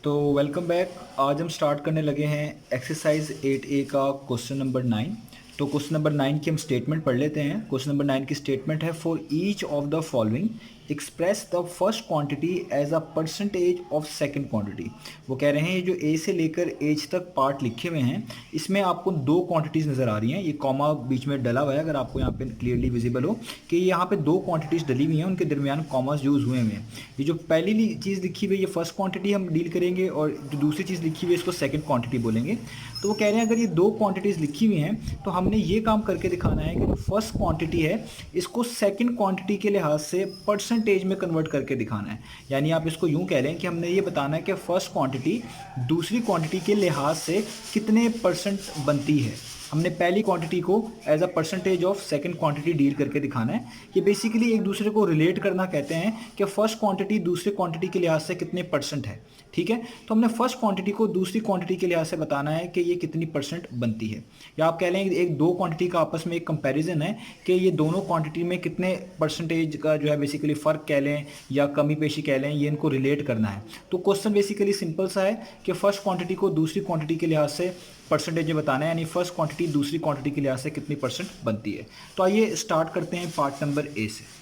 तो welcome back. आज हम स्टार्ट करने लगे हैं एक्सरसाइज 8A का क्वेश्चन नंबर 9। तो क्वेश्चन नंबर 9 की हम स्टेटमेंट पढ़ लेते हैं। क्वेश्चन नंबर 9 की स्टेटमेंट है, for each of the following express the first quantity as a percentage of second quantity. वो कह रहे हैं ये जो ए से लेकर एच तक पार्ट लिखे हुए हैं, इसमें आपको दो क्वांटिटीज़ नज़र आ रही हैं। ये कॉमा बीच में डला हुआ है, अगर आपको यहाँ पे क्लियरली विजिबल हो कि यहाँ पे दो क्वांटिटीज़ डली हुई हैं, उनके दरमियान कॉमास यूज़ हुए हुए हैं। ये जो पहली चीज़ लिखी हुई है ये फर्स्ट क्वांटिटी हम डील करेंगे, और जो दूसरी चीज़ लिखी हुई है इसको सेकंड क्वांटिटी बोलेंगे। तो वो कह रहे हैं अगर ये दो क्वांटिटीज़ लिखी हुई हैं तो हमने ये काम करके दिखाना है कि जो फर्स्ट क्वांटिटी है इसको सेकंड क्वांटिटी के लिहाज से परसेंटेज में कन्वर्ट करके दिखाना है। यानी आप इसको यूँ कह लें कि हमने ये बताना है कि फर्स्ट क्वांटिटी दूसरी क्वांटिटी के लिहाज से कितने परसेंट बनती है। हमने पहली क्वांटिटी को as a percentage of second quantity deal करके दिखाना है। ये बेसिकली एक दूसरे को रिलेट करना कहते हैं कि फर्स्ट क्वांटिटी दूसरी क्वांटिटी के लिहाज से कितने परसेंट है। ठीक है, तो हमने फर्स्ट क्वांटिटी को दूसरी क्वांटिटी के लिहाज से बताना है कि ये कितनी परसेंट बनती है, या आप कह लें एक दो क्वांटिटी का आपस में एक कंपैरिजन है कि ये दोनों क्वांटिटी में कितने परसेंटेज का जो है बेसिकली फ़र्क कह लें या कमी पेशी कह लें, ये इनको रिलेट करना है। तो क्वेश्चन बेसिकली सिंपल सा है कि फर्स्ट क्वांटिटी को दूसरी क्वांटिटी के लिहाज से परसेंटेज में बताना है, यानी फर्स्ट क्वांटिटी दूसरी क्वांटिटी के लिहाज से कितनी परसेंट बनती है। तो आइए स्टार्ट करते हैं पार्ट नंबर ए से।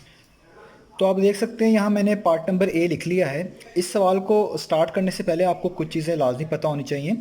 तो आप देख सकते हैं यहाँ मैंने पार्ट नंबर ए लिख लिया है। इस सवाल को स्टार्ट करने से पहले आपको कुछ चीज़ें लाजमी पता होनी चाहिए।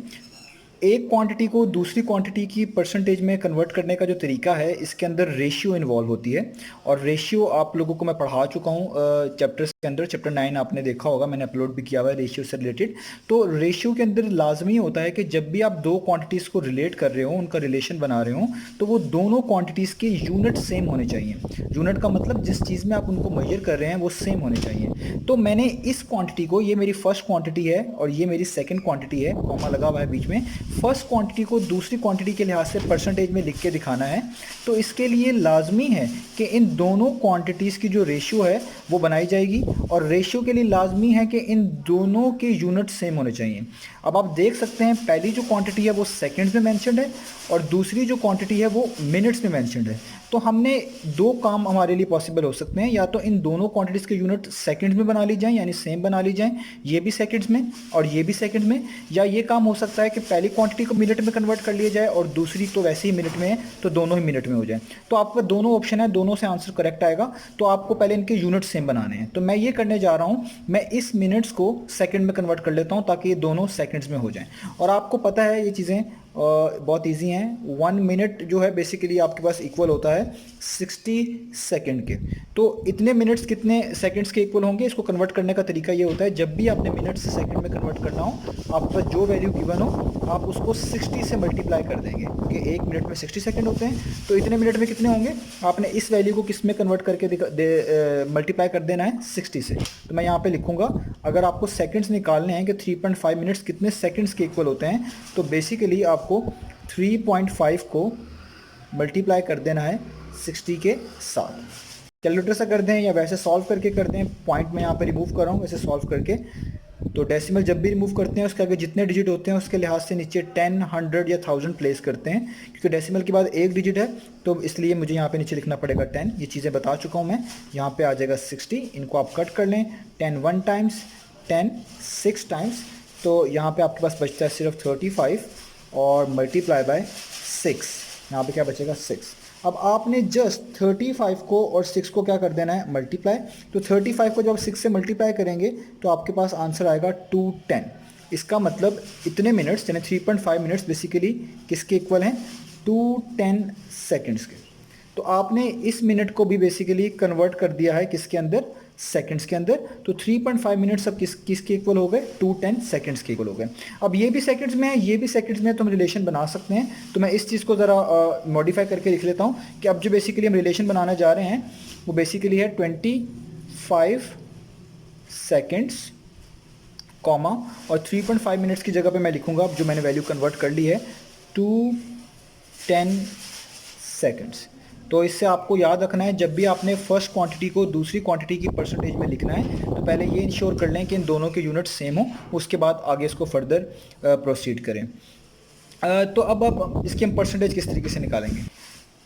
एक क्वांटिटी को दूसरी क्वांटिटी की परसेंटेज में कन्वर्ट करने का जो तरीका है, इसके अंदर रेशियो इन्वॉल्व होती है। और रेशियो आप लोगों को मैं पढ़ा चुका हूँ चैप्टर्स के अंदर। चैप्टर 9 आपने देखा होगा, मैंने अपलोड भी किया हुआ है रेशियो से रिलेटेड। तो रेशियो के अंदर लाजमी होता है कि जब भी आप दो क्वांटिटीज़ को रिलेट कर रहे हो, उनका रिलेशन बना रहे हो, तो वो दोनों क्वांटिटीज़ के यूनिट सेम होने चाहिए। यूनिट का मतलब जिस चीज़ में आप उनको मेजर कर रहे हैं वो सेम होने चाहिए। तो मैंने इस क्वांटिटी को, ये मेरी फर्स्ट क्वांटिटी है और ये मेरी सेकेंड क्वांटिटी है, कॉमा लगा हुआ है बीच में, फर्स्ट क्वांटिटी को दूसरी क्वांटिटी के लिहाज से परसेंटेज में लिख के दिखाना है। तो इसके लिए लाजमी है कि इन दोनों क्वांटिटीज़ की जो रेशियो है वो बनाई जाएगी, और रेशियो के लिए लाजमी है कि इन दोनों के यूनिट सेम होने चाहिए। अब आप देख सकते हैं पहली जो क्वांटिटी है वो सेकंड्स में मेंशन्ड है और दूसरी जो क्वांटिटी है वो मिनट्स में मेंशन्ड है। तो हमने दो काम हमारे लिए पॉसिबल हो सकते हैं, या तो इन दोनों क्वांटिटीज़ के यूनिट सेकंड्स में बना ली जाएं, यानी सेम बना ली जाएं, ये भी सेकंड्स में और ये भी सेकंड में, या ये काम हो सकता है कि पहली क्वांटिटी को मिनट में कन्वर्ट कर लिया जाए और दूसरी तो वैसे ही मिनट में है तो दोनों ही मिनट में हो जाए। तो आपका दोनों ऑप्शन है, दोनों से आंसर करेक्ट आएगा। तो आपको पहले इनके यूनिट सेम बनाने हैं। तो मैं ये करने जा रहा हूँ, मैं इस मिनट्स को सेकंड में कन्वर्ट कर लेता हूँ ताकि ये दोनों सेकंड्स में हो जाएं। और आपको पता है ये चीज़ें बहुत इजी हैं। 1 मिनट जो है बेसिकली आपके पास इक्वल होता है 60 सेकंड के। तो इतने मिनट्स कितने सेकंड्स के इक्वल होंगे, इसको कन्वर्ट करने का तरीका ये होता है, जब भी आपने मिनट से सेकंड में कन्वर्ट करना हो, आपके पास जो वैल्यू गिवन हो आप उसको 60 से मल्टीप्लाई कर देंगे, क्योंकि एक मिनट में 60 सेकंड होते हैं। तो इतने मिनट में कितने होंगे, आपने इस वैल्यू को किस में कन्वर्ट करके मल्टीप्लाई कर देना है, 60 से। तो मैं यहाँ पे लिखूंगा, अगर आपको सेकंड्स निकालने हैं कि 3.5 मिनट्स कितने सेकंड्स के इक्वल होते हैं, तो बेसिकली आपको 3.5 को मल्टीप्लाई कर देना है 60 के साथ। कैलकुलेटर से कर दें या वैसे सॉल्व करके कर दें, पॉइंट में यहाँ पे रिमूव कर रहा हूँ वैसे सॉल्व करके। तो डेसिमल जब भी रिमूव करते हैं उसके आगे जितने डिजिट होते हैं उसके लिहाज से नीचे 10, 100 या 1000 प्लेस करते हैं, क्योंकि डेसिमल के बाद एक डिजिट है तो इसलिए मुझे यहाँ पे नीचे लिखना पड़ेगा 10। ये चीज़ें बता चुका हूँ मैं। यहाँ पे आ जाएगा 60, इनको आप कट कर लें, 10 1 टाइम्स, 10 6 टाइम्स, तो यहाँ पे आपके पास बचता है सिर्फ 35 और मल्टीप्लाई बाय 6, यहाँ पे क्या बचेगा 6। अब आपने जस्ट 35 को और 6 को क्या कर देना है, मल्टीप्लाई। तो 35 को जब आप 6 से मल्टीप्लाई करेंगे तो आपके पास आंसर आएगा 210। इसका मतलब इतने मिनट्स यानी 3.5 मिनट्स बेसिकली किसके इक्वल हैं, 210 सेकेंड्स के। तो आपने इस मिनट को भी बेसिकली कन्वर्ट कर दिया है किसके अंदर, सेकंड्स के अंदर। तो 3.5 मिनट्स अब किसके इक्वल हो गए, 210 सेकंड्स के इक्वल हो गए। अब ये भी सेकंड्स में है, ये भी सेकंड्स में है, तो हम रिलेशन बना सकते हैं। तो मैं इस चीज़ को ज़रा मॉडिफाई करके लिख लेता हूँ कि अब जो बेसिकली हम रिलेशन बनाने जा रहे हैं वो बेसिकली है 25 सेकेंड्स कॉमा, और 3.5 मिनट्स की जगह पे मैं लिखूंगा, अब जो मैंने वैल्यू कन्वर्ट कर ली है, 210 सेकेंड्स। तो इससे आपको याद रखना है, जब भी आपने फर्स्ट क्वांटिटी को दूसरी क्वांटिटी की परसेंटेज में लिखना है तो पहले ये इंश्योर कर लें कि इन दोनों के यूनिट सेम हो, उसके बाद आगे इसको फर्दर प्रोसीड करें। तो अब इसकी हम परसेंटेज किस तरीके से निकालेंगे।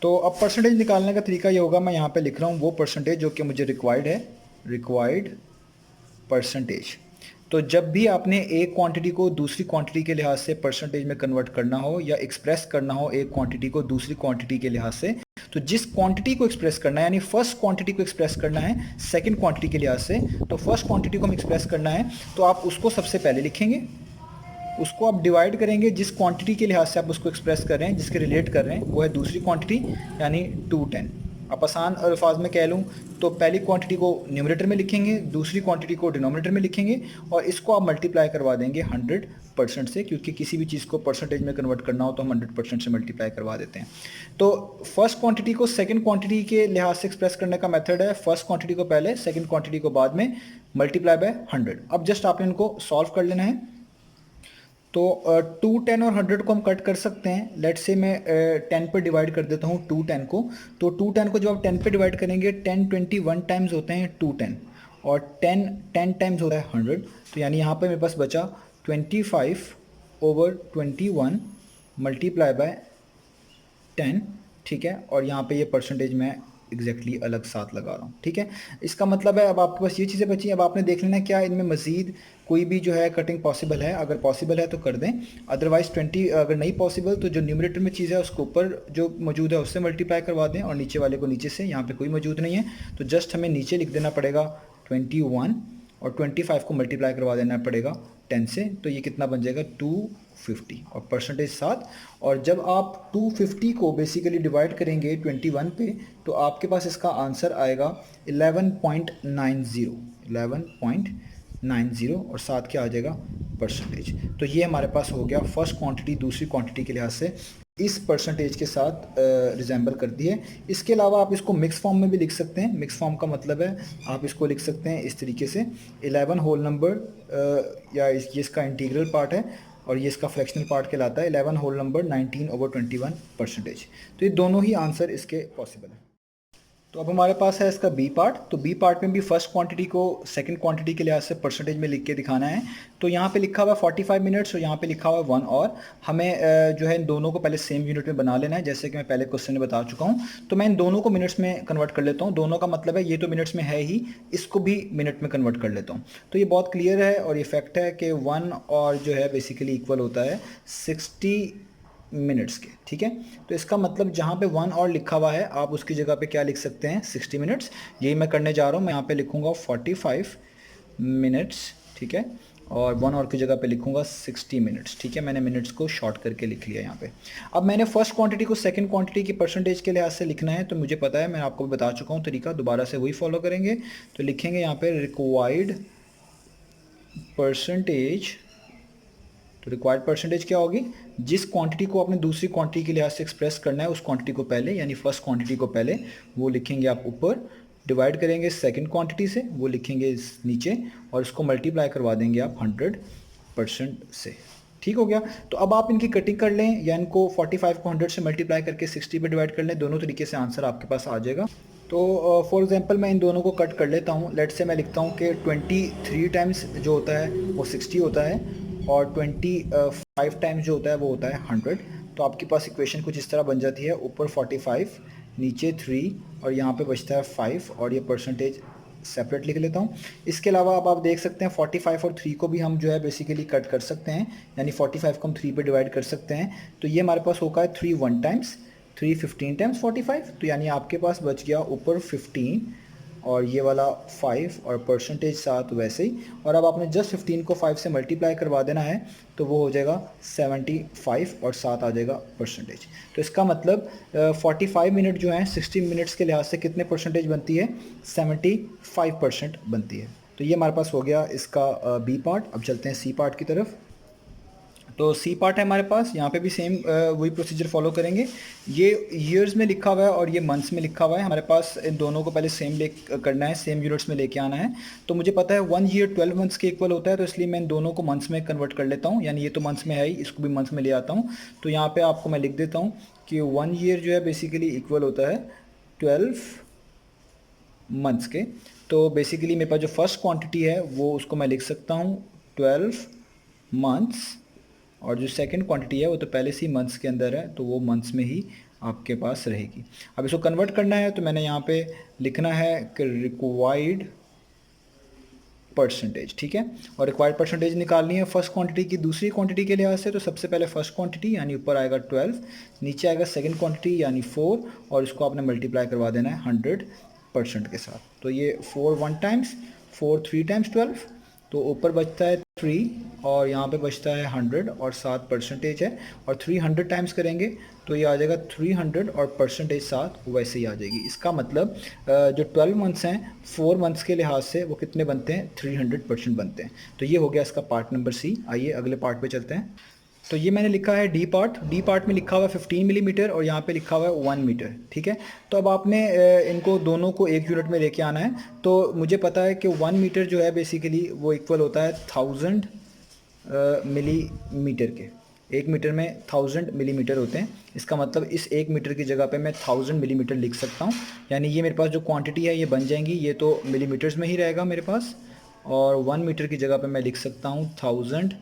तो अब परसेंटेज निकालने का तरीका ये होगा, मैं यहाँ पे लिख रहा हूँ वो परसेंटेज जो कि मुझे रिक्वायर्ड है, रिक्वायर्ड परसेंटेज। तो जब भी आपने एक क्वांटिटी को दूसरी क्वांटिटी के लिहाज से परसेंटेज में कन्वर्ट करना हो या एक्सप्रेस करना हो एक क्वांटिटी को दूसरी क्वांटिटी के लिहाज से, तो जिस क्वांटिटी को एक्सप्रेस करना है, यानी फर्स्ट क्वांटिटी को एक्सप्रेस करना है सेकंड क्वांटिटी के लिहाज से, तो फर्स्ट क्वांटिटी को हम एक्सप्रेस करना है तो आप उसको सबसे पहले लिखेंगे, उसको आप डिवाइड करेंगे जिस क्वांटिटी के लिहाज से आप उसको एक्सप्रेस कर रहे हैं, जिसके रिलेट कर रहे हैं, वो है दूसरी क्वांटिटी यानी 210। आप आसान अल्फाज में कह लूँ तो पहली क्वांटिटी को न्यूमरेटर में लिखेंगे, दूसरी क्वांटिटी को डिनोमिनेटर में लिखेंगे और इसको आप मल्टीप्लाई करवा देंगे 100% से, क्योंकि किसी भी चीज़ को परसेंटेज में कन्वर्ट करना हो तो हम 100% से मल्टीप्लाई करवा देते हैं। तो फर्स्ट क्वांटिटी को सेकंड क्वांटिटी के लिहाज से एक्सप्रेस करने का मेथड है फर्स्ट क्वांटिटी को पहले, सेकंड क्वांटिटी को बाद में, मल्टीप्लाई बाय 100। अब जस्ट आपने इनको सॉल्व कर लेना है। तो 210 और 100 को हम कट कर सकते हैं। लेट्स से मैं 10 पर डिवाइड कर देता हूँ 210 को। तो 210 को जब आप 10 पे डिवाइड करेंगे 10 21 टाइम्स होते हैं 210 और 10 टाइम्स होता है 100। तो यानी यहाँ पे मेरे पास बचा 25/21 मल्टीप्लाई बाय 10, ठीक है। और यहाँ पे ये परसेंटेज मैं एग्जैक्टली अलग साथ लगा रहा हूँ, ठीक है। इसका मतलब है अब आपके पास ये चीज़ें बची, अब आपने देख लेना क्या इनमें मज़ीद कोई भी जो है कटिंग पॉसिबल है। अगर पॉसिबल है तो कर दें, अदरवाइज़ 20 अगर नहीं पॉसिबल तो जो न्यूमरेटर में चीज़ है उसको ऊपर जो मौजूद है उससे मल्टीप्लाई करवा दें और नीचे वाले को नीचे से। यहाँ पे कोई मौजूद नहीं है तो जस्ट हमें नीचे लिख देना पड़ेगा 21 और 25 को मल्टीप्लाई करवा देना पड़ेगा 10 से। तो ये कितना बन जाएगा 250 और परसेंटेज 7। और जब आप 250 को बेसिकली डिवाइड करेंगे 21 पे तो आपके पास इसका आंसर आएगा 11.90 और साथ क्या आ जाएगा परसेंटेज। तो ये हमारे पास हो गया फर्स्ट क्वांटिटी दूसरी क्वांटिटी के लिहाज से इस परसेंटेज के साथ रिजेंबल करती है। इसके अलावा आप इसको मिक्स फॉर्म में भी लिख सकते हैं। मिक्स फॉर्म का मतलब है आप इसको लिख सकते हैं इस तरीके से 11 होल नंबर या ये इसका इंटीग्रल पार्ट है और ये इसका फ्रैक्शनल पार्ट कहलाता है 11 होल नंबर 19/21 परसेंटेज। तो ये दोनों ही आंसर इसके पॉसिबल है। तो अब हमारे पास है इसका बी पार्ट। तो बी पार्ट में भी फर्स्ट क्वांटिटी को सेकंड क्वांटिटी के लिहाज से परसेंटेज में लिख के दिखाना है। तो यहाँ पे लिखा हुआ 45 मिनट्स और यहाँ पे लिखा हुआ 1 और हमें जो है इन दोनों को पहले सेम यूनिट में बना लेना है, जैसे कि मैं पहले क्वेश्चन में बता चुका हूँ। तो मैं इन दोनों को मिनट्स में कन्वर्ट कर लेता हूँ। दोनों का मतलब है ये तो मिनट्स में है ही, इसको भी मिनट में कन्वर्ट कर लेता हूँ। तो ये बहुत क्लियर है और ये फैक्ट है कि 1 और जो है बेसिकली इक्वल होता है 60 मिनट्स के, ठीक है। तो इसका मतलब जहाँ पे 1 और लिखा हुआ है आप उसकी जगह पे क्या लिख सकते हैं 60 मिनट्स। यही मैं करने जा रहा हूँ। मैं यहाँ पे लिखूँगा 45 मिनट्स, ठीक है, और 1 और की जगह पे लिखूँगा 60 मिनट्स, ठीक है। मैंने मिनट्स को शॉर्ट करके लिख लिया यहाँ पे। अब मैंने फर्स्ट क्वांटिटी को सेकंड क्वांटिटी की परसेंटेज के लिहाज से लिखना है। तो मुझे पता है, मैं आपको भी बता चुका हूँ तरीका, दोबारा से वही फॉलो करेंगे। तो लिखेंगे यहाँ पे रिक्वायर्ड परसेंटेज। तो रिक्वायर्ड परसेंटेज क्या होगी, जिस क्वांटिटी को आपने दूसरी क्वांटिटी के लिहाज से एक्सप्रेस करना है उस क्वांटिटी को पहले, यानी फर्स्ट क्वांटिटी को पहले वो लिखेंगे आप ऊपर, डिवाइड करेंगे सेकंड क्वांटिटी से, वो लिखेंगे इस नीचे और इसको मल्टीप्लाई करवा देंगे आप 100% से। ठीक हो गया। तो अब आप इनकी कटिंग कर लें या इनको 45 को 100 से मल्टीप्लाई करके 60 पे डिवाइड कर लें, दोनों तरीके से आंसर आपके पास आ जाएगा। तो फॉर एग्जांपल मैं इन दोनों को कट कर लेता हूँ। लेट से मैं लिखता हूँ कि 23 टाइम्स जो होता है वो 60 होता है और 25 टाइम्स जो होता है वो होता है 100। तो आपके पास इक्वेशन कुछ इस तरह बन जाती है, ऊपर 45 नीचे 3 और यहाँ पे बचता है 5 और ये परसेंटेज सेपरेट लिख लेता हूँ। इसके अलावा अब आप देख सकते हैं 45 और 3 को भी हम जो है बेसिकली कट कर सकते हैं, यानी 45 को हम 3 पे डिवाइड कर सकते हैं। तो ये हमारे पास होगा 3 1 टाइम्स, 3 15 टाइम्स 45। तो यानी आपके पास बच गया ऊपर 15 और ये वाला 5 और परसेंटेज 7 वैसे ही। और अब आपने जस्ट 15 को 5 से मल्टीप्लाई करवा देना है तो वो हो जाएगा 75 और 7 आ जाएगा परसेंटेज। तो इसका मतलब 45 मिनट जो हैं 60 मिनट्स के लिहाज से कितने परसेंटेज बनती है, 75% बनती है। तो ये हमारे पास हो गया इसका बी पार्ट। अब चलते हैं सी पार्ट की तरफ। तो सी पार्ट है हमारे पास, यहाँ पे भी सेम वही प्रोसीजर फॉलो करेंगे। ये ईयर्स में लिखा हुआ है और ये मंथ्स में लिखा हुआ है। हमारे पास इन दोनों को पहले सेम करना है, सेम यूनिट्स में लेके आना है। तो मुझे पता है 1 ईयर 12 मंथ्स के इक्वल होता है, तो इसलिए मैं इन दोनों को मंथ्स में कन्वर्ट कर लेता हूँ। यानी ये तो मंथ्स में है ही, इसको भी मंथ्स में ले आता हूँ। तो यहाँ पर आपको मैं लिख देता हूँ कि 1 ईयर जो है बेसिकली इक्वल होता है 12 मंथ्स के। तो बेसिकली मेरे पास जो फर्स्ट क्वांटिटी है वो उसको मैं लिख सकता हूँ 12 मंथ्स और जो सेकंड क्वांटिटी है वो तो पहले से ही मंथ्स के अंदर है तो वो मंथ्स में ही आपके पास रहेगी। अब इसको कन्वर्ट करना है तो मैंने यहाँ पे लिखना है कि रिक्वायर्ड परसेंटेज, ठीक है। और रिक्वायर्ड परसेंटेज निकालनी है फर्स्ट क्वांटिटी की दूसरी क्वांटिटी के लिहाज से, तो सबसे पहले फर्स्ट क्वांटिटी यानी ऊपर आएगा 12, नीचे आएगा सेकंड क्वांटिटी यानी 4, और इसको आपने मल्टीप्लाई करवा देना है 100% के साथ। तो ये 4 1 टाइम्स, 4 3 टाइम्स 12, तो ऊपर बचता है 3 और यहाँ पे बचता है 100 और 7 परसेंटेज है, और 300 टाइम्स करेंगे तो ये आ जाएगा 300 और परसेंटेज 7 वैसे ही आ जाएगी। इसका मतलब जो 12 मंथ्स हैं 4 मंथ्स के लिहाज से वो कितने बनते हैं, 300% बनते हैं। तो ये हो गया इसका पार्ट नंबर सी। आइए अगले पार्ट पे चलते हैं। तो ये मैंने लिखा है डी पार्ट में लिखा हुआ है 15 मिलीमीटर और यहाँ पे लिखा हुआ है 1 मीटर, ठीक है। तो अब आपने इनको दोनों को एक यूनिट में लेके आना है। तो मुझे पता है कि 1 मीटर जो है बेसिकली वो इक्वल होता है 1000 मिलीमीटर के। 1 मीटर में 1000 मिलीमीटर होते हैं। इसका मतलब इस 1 मीटर की जगह पे मैं 1000 मिलीमीटर लिख सकता हूँ, यानी ये मेरे पास जो क्वांटिटी है ये बन जाएंगी, ये तो मिलीमीटर्स में ही रहेगा मेरे पास, और 1 मीटर की जगह पे मैं लिख सकता हूँ 1000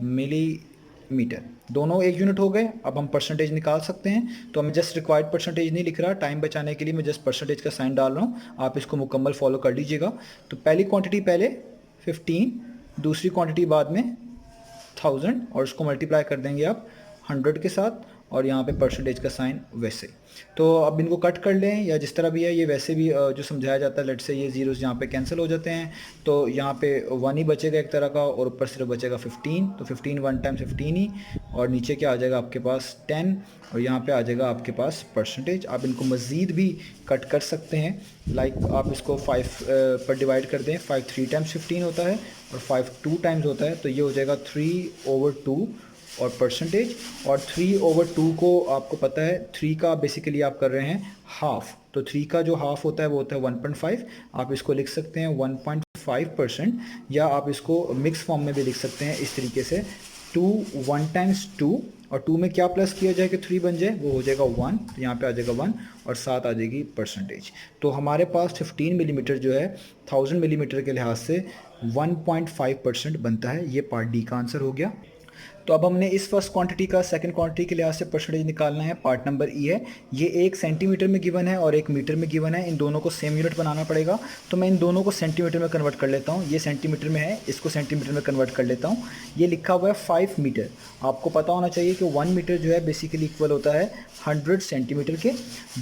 मिलीमीटर। दोनों एक यूनिट हो गए। अब हम परसेंटेज निकाल सकते हैं। तो मैं जस्ट रिक्वायर्ड परसेंटेज नहीं लिख रहा, टाइम बचाने के लिए मैं जस्ट परसेंटेज का साइन डाल रहा हूँ। आप इसको मुकम्मल फॉलो कर लीजिएगा। तो पहली क्वांटिटी पहले 15, दूसरी क्वांटिटी बाद में 1000, और उसको मल्टीप्लाई कर देंगे आप 100 के साथ, और यहाँ पे परसेंटेज का साइन वैसे। तो अब इनको कट कर लें या जिस तरह भी है, ये वैसे भी जो समझाया जाता है, लेट से ये जीरोस यहाँ पे कैंसिल हो जाते हैं, तो यहाँ पे 1 ही बचेगा एक तरह का, और ऊपर सिर्फ बचेगा 15। तो 15 1 टाइम्स 15 ही, और नीचे क्या आ जाएगा आपके पास 10, और यहाँ पे आ जाएगा आपके पास परसेंटेज। आप इनको मज़ीद भी कट कर सकते हैं, लाइक आप इसको 5 पर डिवाइड कर दें। 5 3 टाइम्स 15 होता है और 5 2 टाइम्स होता है, तो ये हो जाएगा 3/2 और परसेंटेज। और 3/2 को आपको पता है 3 का बेसिकली आप कर रहे हैं हाफ, तो 3 का जो हाफ होता है वो होता है 1.5। आप इसको लिख सकते हैं 1.5%, या आप इसको मिक्स फॉर्म में भी लिख सकते हैं इस तरीके से 2 1 टाइम्स 2, और 2 में क्या प्लस किया जाए कि 3 बन जाए, वो हो जाएगा 1, तो यहाँ पे आ जाएगा 1 और 7 आ जाएगी परसेंटेज। तो हमारे पास 15 मिलीमीटर जो है 1000 मिलीमीटर के लिहाज से 1.5% बनता है। ये पार्ट डी का आंसर हो गया। तो अब हमने इस फर्स्ट क्वांटिटी का सेकंड क्वांटिटी के लिहाज से परसेंटेज निकालना है। पार्ट नंबर ई है। ये 1 सेंटीमीटर में गिवन है और 1 मीटर में गिवन है। इन दोनों को सेम यूनिट बनाना पड़ेगा, तो मैं इन दोनों को सेंटीमीटर में कन्वर्ट कर लेता हूँ। ये सेंटीमीटर में है, इसको सेंटीमीटर में कन्वर्ट कर लेता हूँ। ये लिखा हुआ है 5 मीटर। आपको पता होना चाहिए कि 1 मीटर जो है बेसिकली इक्वल होता है 100 सेंटीमीटर के।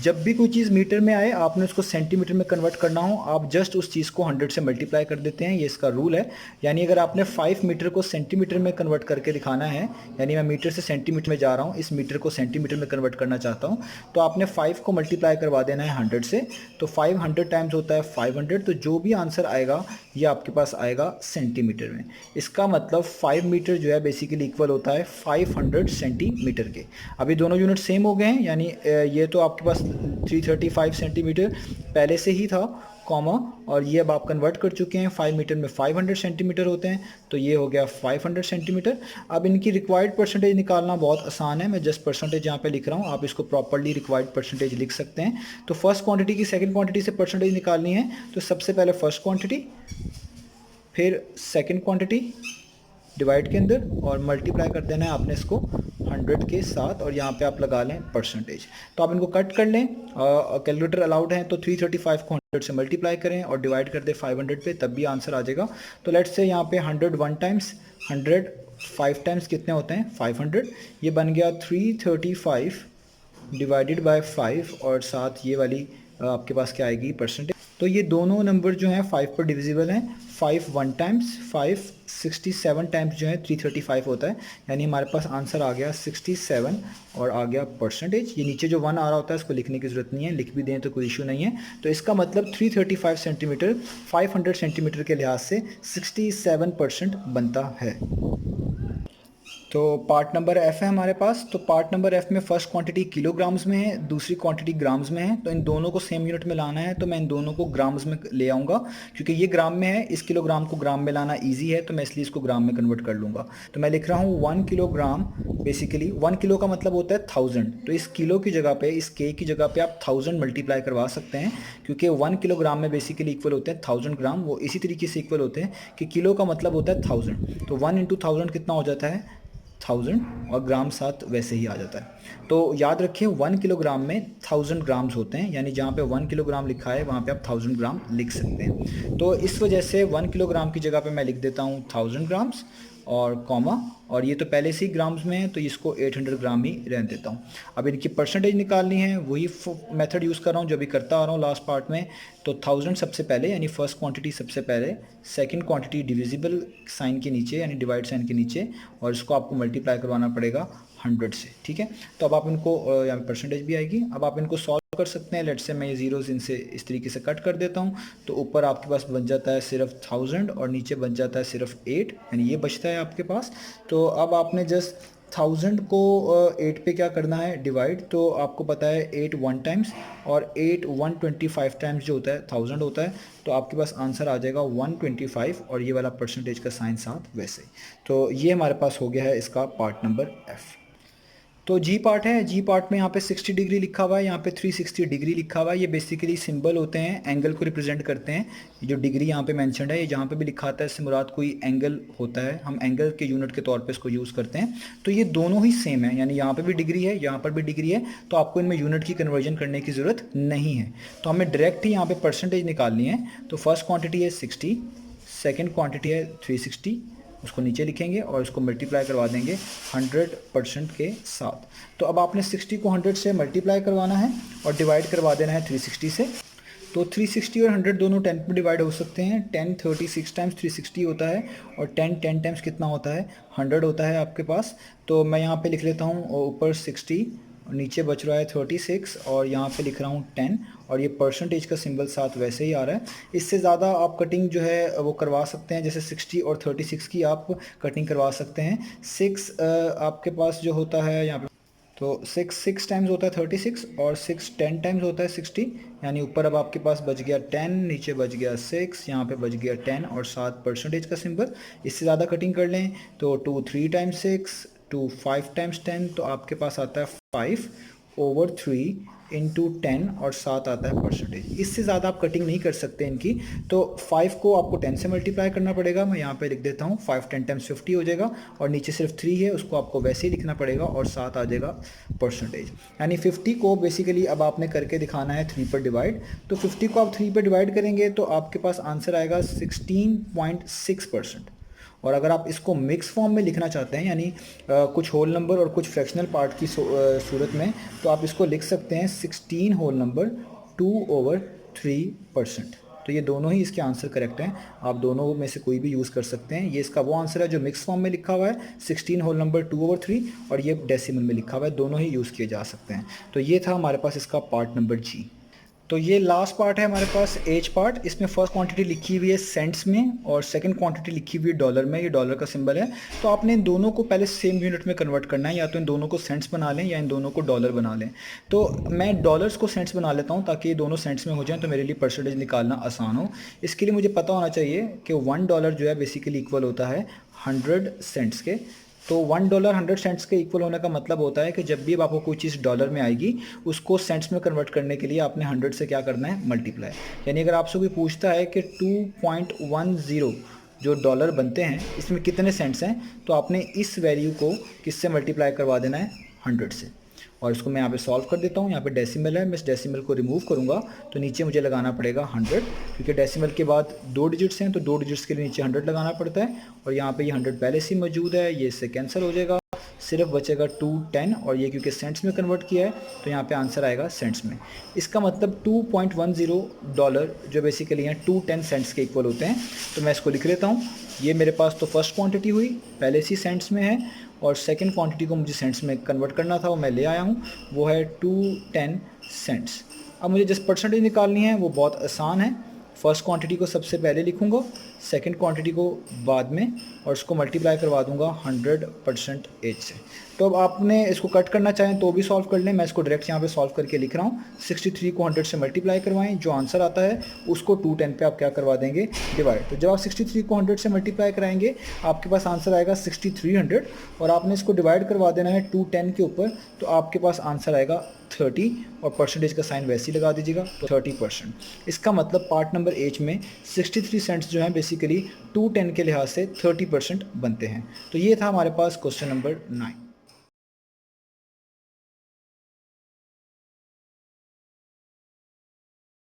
जब भी कोई चीज़ मीटर में आए आपने उसको सेंटीमीटर में कन्वर्ट करना हो, आप जस्ट उस चीज़ को 100 से मल्टीप्लाई कर देते हैं। ये इसका रूल है। यानी अगर आपने 5 मीटर को सेंटीमीटर में कन्वर्ट करके दिखाना है, यानी मैं मीटर से सेंटीमीटर में जा रहा हूँ, इस मीटर को सेंटीमीटर में कन्वर्ट करना चाहता हूँ, तो आपने 5 को मल्टीप्लाई करवा देना है 100 से। तो 500 टाइम्स होता है 500, तो जो भी आंसर आएगा ये आपके पास आएगा सेंटीमीटर में। इसका मतलब 5 मीटर जो है बेसिकली इक्वल होता है 500 सेंटीमीटर के। अभी दोनों यूनिट सेम हो गए हैं, यानी ये तो आपके पास 335 सेंटीमीटर पहले से ही था कॉमा, और ये अब आप कन्वर्ट कर चुके हैं 5 मीटर में 500 सेंटीमीटर होते हैं, तो ये हो गया 500 सेंटीमीटर। अब इनकी रिक्वायर्ड परसेंटेज निकालना बहुत आसान है। मैं जस्ट परसेंटेज यहाँ पे लिख रहा हूँ, आप इसको प्रॉपर्ली रिक्वायर्ड परसेंटेज लिख सकते हैं। तो फर्स्ट क्वांटिटी की सेकंड क्वांटिटी से परसेंटेज निकालनी है, तो सबसे पहले फर्स्ट क्वांटिटी, फिर सेकंड क्वांटिटी डिवाइड के अंदर, और मल्टीप्लाई कर देना है आपने इसको 100 के साथ, और यहाँ पे आप लगा लें परसेंटेज। तो आप इनको कट कर लें, कैलकुलेटर अलाउड है, तो 335 को 100 से मल्टीप्लाई करें और डिवाइड कर दें 500 पे, तब भी आंसर आ जाएगा। तो लेट्स से यहाँ पे 100 1 टाइम्स, 100 5 टाइम्स कितने होते हैं 500, ये बन गया 335 डिवाइडेड बाय 5, और साथ ये वाली आपके पास क्या आएगी परसेंटेज। तो ये दोनों नंबर जो हैं 5 पर डिविजिबल हैं। 5 1 टाइम्स 5 67 टाइम्स जो है 335 होता है, यानी हमारे पास आंसर आ गया 67 और आ गया परसेंटेज। ये नीचे जो 1 आ रहा होता है इसको लिखने की ज़रूरत नहीं है, लिख भी दें तो कोई इशू नहीं है। तो इसका मतलब 335 सेंटीमीटर 500 सेंटीमीटर के लिहाज से 67% बनता है। तो पार्ट नंबर एफ है हमारे पास। तो पार्ट नंबर एफ में फर्स्ट क्वांटिटी किलोग्राम्स में है, दूसरी क्वांटिटी ग्राम्स में है। तो इन दोनों को सेम यूनिट में लाना है, तो मैं इन दोनों को ग्राम्स में ले आऊँगा, क्योंकि ये ग्राम में है, इस किलोग्राम को ग्राम में लाना ईजी है, तो मैं इसलिए इसको ग्राम में कन्वर्ट कर लूँगा। तो मैं लिख रहा हूँ 1 किलोग्राम, बेसिकली 1 किलो का मतलब होता है 1000, तो इस किलो की जगह पे, इस के की जगह पे आप 1000 मल्टीप्लाई करवा सकते हैं, क्योंकि 1 किलोग्राम में बेसिकली इक्वल होते हैं 1000 ग्राम। वो इसी तरीके से इक्वल होते हैं कि किलो का मतलब होता है 1000, तो 1 × 1000 कितना हो जाता है 1000 और ग्राम साथ वैसे ही आ जाता है। तो याद रखिए 1 किलोग्राम में 1000 ग्राम्स होते हैं, यानी जहाँ पे 1 किलोग्राम लिखा है वहाँ पे आप 1000 ग्राम लिख सकते हैं। तो इस वजह से 1 किलोग्राम की जगह पे मैं लिख देता हूँ 1000 ग्राम्स और कॉमा, और ये तो पहले से ही ग्राम्स में है तो इसको 800 ग्राम ही रहने देता हूँ। अब इनकी परसेंटेज निकालनी है, वही मेथड यूज़ कर रहा हूँ जो अभी करता आ रहा हूँ लास्ट पार्ट में। तो 1000 सबसे पहले यानी फर्स्ट क्वांटिटी सबसे पहले, सेकंड क्वांटिटी डिविजिबल साइन के नीचे यानी डिवाइड साइन के नीचे, और इसको आपको मल्टीप्लाई करवाना पड़ेगा 100 से, ठीक है। तो अब आप इनको यहाँ पे परसेंटेज भी आएगी, अब आप इनको सॉल्व कर सकते हैं। लेट से मैं ये जीरोज इनसे इस तरीके से कट कर देता हूँ, तो ऊपर आपके पास बन जाता है सिर्फ 1000 और नीचे बन जाता है सिर्फ 8, यानी ये बचता है आपके पास। तो अब आपने जस्ट 1000 को 8 पे क्या करना है डिवाइड, तो आपको पता है 8 1 टाइम्स और 8 125 टाइम्स जो होता है 1000 होता है, तो आपके पास आंसर आ जाएगा 125 और ये वाला परसेंटेज का साइन साथ वैसे। तो ये हमारे पास हो गया है इसका पार्ट नंबर एफ। तो जी पार्ट है, जी पार्ट में यहाँ पे 60 डिग्री लिखा हुआ है, यहाँ पे 360 डिग्री लिखा हुआ है। ये बेसिकली सिंबल होते हैं, एंगल को रिप्रेजेंट करते हैं। ये जो डिग्री यहाँ पे मेंशन्ड है, ये जहाँ पे भी लिखा आता है इससे मुराद कोई एंगल होता है, हम एंगल के यूनिट के तौर पे इसको यूज़ करते हैं। तो ये दोनों ही सेम है, यानी यहाँ पे भी डिग्री है, यहाँ पर भी डिग्री है, तो आपको इनमें यूनिट की कन्वर्जन करने की ज़रूरत नहीं है। तो हमें डायरेक्ट ही यहाँ पे परसेंटेज निकालनी है। तो फर्स्ट क्वान्टिटी है 60, सेकेंड क्वान्टिटी है 360, उसको नीचे लिखेंगे और इसको मल्टीप्लाई करवा देंगे 100% के साथ। तो अब आपने 60 को 100 से मल्टीप्लाई करवाना है और डिवाइड करवा देना है 360 से। तो 360 और 100 दोनों 10 पे डिवाइड हो सकते हैं। 10 36 टाइम्स 360 होता है और 10 10 टाइम्स कितना होता है 100 होता है आपके पास। तो मैं यहाँ पे लिख लेता हूँ ऊपर 60 और नीचे बच रहा है 36 और यहाँ पे लिख रहा हूँ 10 और ये परसेंटेज का सिंबल साथ वैसे ही आ रहा है। इससे ज़्यादा आप कटिंग जो है वो करवा सकते हैं, जैसे 60 और 36 की आप कटिंग करवा सकते हैं। 6 आपके पास जो होता है यहाँ पे, तो 6 टाइम्स होता है 36 और 6 10 टाइम्स होता है 60, यानी ऊपर अब आपके पास बच गया 10, नीचे बच गया 6, यहाँ पे बच गया 10 और साथ परसेंटेज का सिंबल। इससे ज़्यादा कटिंग कर लें तो 2 3 टाइम्स 6, 2 5 टाइम्स 10, तो आपके पास आता है 5/3 इंटू 10 और साथ आता है परसेंटेज। इससे ज़्यादा आप कटिंग नहीं कर सकते इनकी। तो 5 को आपको 10 से मल्टीप्लाई करना पड़ेगा, मैं यहाँ पे लिख देता हूँ 5 10 टाइम्स 50 हो जाएगा और नीचे सिर्फ 3 है उसको आपको वैसे ही लिखना पड़ेगा और साथ आ जाएगा परसेंटेज। यानी 50 को बेसिकली अब आपने करके दिखाना है 3 पर डिवाइड। तो 50 को आप 3 पर डिवाइड करेंगे तो आपके पास आंसर आएगा 16.6%। और अगर आप इसको मिक्स फॉर्म में लिखना चाहते हैं, यानी कुछ होल नंबर और कुछ फ्रैक्शनल पार्ट की सूरत में, तो आप इसको लिख सकते हैं 16 होल नंबर 2/3%। तो ये दोनों ही इसके आंसर करेक्ट हैं, आप दोनों में से कोई भी यूज़ कर सकते हैं। ये इसका वो आंसर है जो मिक्स फॉर्म में लिखा हुआ है 16 होल नंबर 2/3, और ये डेसिमल में लिखा हुआ है, दोनों ही यूज़ किए जा सकते हैं। तो ये था हमारे पास इसका पार्ट नंबर जी। तो ये लास्ट पार्ट है हमारे पास एज पार्ट। इसमें फर्स्ट क्वांटिटी लिखी हुई है सेंट्स में और सेकंड क्वांटिटी लिखी हुई है डॉलर में, ये डॉलर का सिंबल है। तो आपने इन दोनों को पहले सेम यूनिट में कन्वर्ट करना है, या तो इन दोनों को सेंट्स बना लें या इन दोनों को डॉलर बना लें। तो मैं डॉलर्स को सेंट्स बना लेता हूँ ताकि ये दोनों सेंट्स में हो जाएं, तो मेरे लिए परसेंटेज निकालना आसान हो। इसके लिए मुझे पता होना चाहिए कि $1 जो है बेसिकली इक्वल होता है 100 सेंट्स के। तो $1 100 सेंट्स के इक्वल होने का मतलब होता है कि जब भी आपको कोई चीज़ डॉलर में आएगी उसको सेंट्स में कन्वर्ट करने के लिए आपने 100 से क्या करना है मल्टीप्लाई। यानी अगर आपसे कोई पूछता है कि 2.10 जो डॉलर बनते हैं इसमें कितने सेंट्स हैं, तो आपने इस वैल्यू को किससे मल्टीप्लाई करवा देना है 100 से। और इसको मैं यहाँ पे सॉल्व कर देता हूँ। यहाँ पे डेसिमल है, मैं इस डेसिमल को रिमूव करूँगा तो नीचे मुझे लगाना पड़ेगा 100, क्योंकि डेसिमल के बाद 2 डिजिट्स हैं तो 2 डिजिट्स के लिए नीचे 100 लगाना पड़ता है। और यहाँ पे ये 100 पहले से ही मौजूद है, ये इससे कैंसिल हो जाएगा, सिर्फ बचेगा 210, और ये क्योंकि सेंट्स में कन्वर्ट किया है तो यहाँ पे आंसर आएगा सेंट्स में। इसका मतलब $2.10 जो बेसिकली हैं 210 सेंट्स के इक्वल होते हैं। तो मैं इसको लिख लेता हूँ। ये मेरे पास तो फर्स्ट क्वांटिटी हुई, पहले से सेंट्स में है, और सेकंड क्वांटिटी को मुझे सेंट्स में कन्वर्ट करना था, वो मैं ले आया हूँ, वो है 210 सेंट्स। अब मुझे जिस परसेंटेज निकालनी है वो बहुत आसान है। फर्स्ट क्वांटिटी को सबसे पहले लिखूंगा, सेकंड क्वांटिटी को बाद में, और उसको मल्टीप्लाई करवा दूंगा 100% एज से। तो अब आपने इसको कट करना चाहें तो भी सॉल्व कर लें, मैं इसको डायरेक्ट यहाँ पे सॉल्व करके लिख रहा हूँ। 63 को 100 से मल्टीप्लाई करवाएं, जो आंसर आता है उसको 210 पे आप क्या करवा देंगे, डिवाइड। तो जब आप 63 को 100 से मल्टीप्लाई कराएंगे आपके पास आंसर आएगा 6300, और आपने इसको डिवाइड करवा देना है 210 के ऊपर, तो आपके पास आंसर आएगा 30, और परसेंटेज का साइन वैसे ही लगा दीजिएगा, तो 30%। इसका मतलब पार्ट नंबर एच में 63 सेंट्स जो हैं बेसिकली 210 के लिहाज से 30% बनते हैं। तो ये था हमारे पास क्वेश्चन नंबर 9।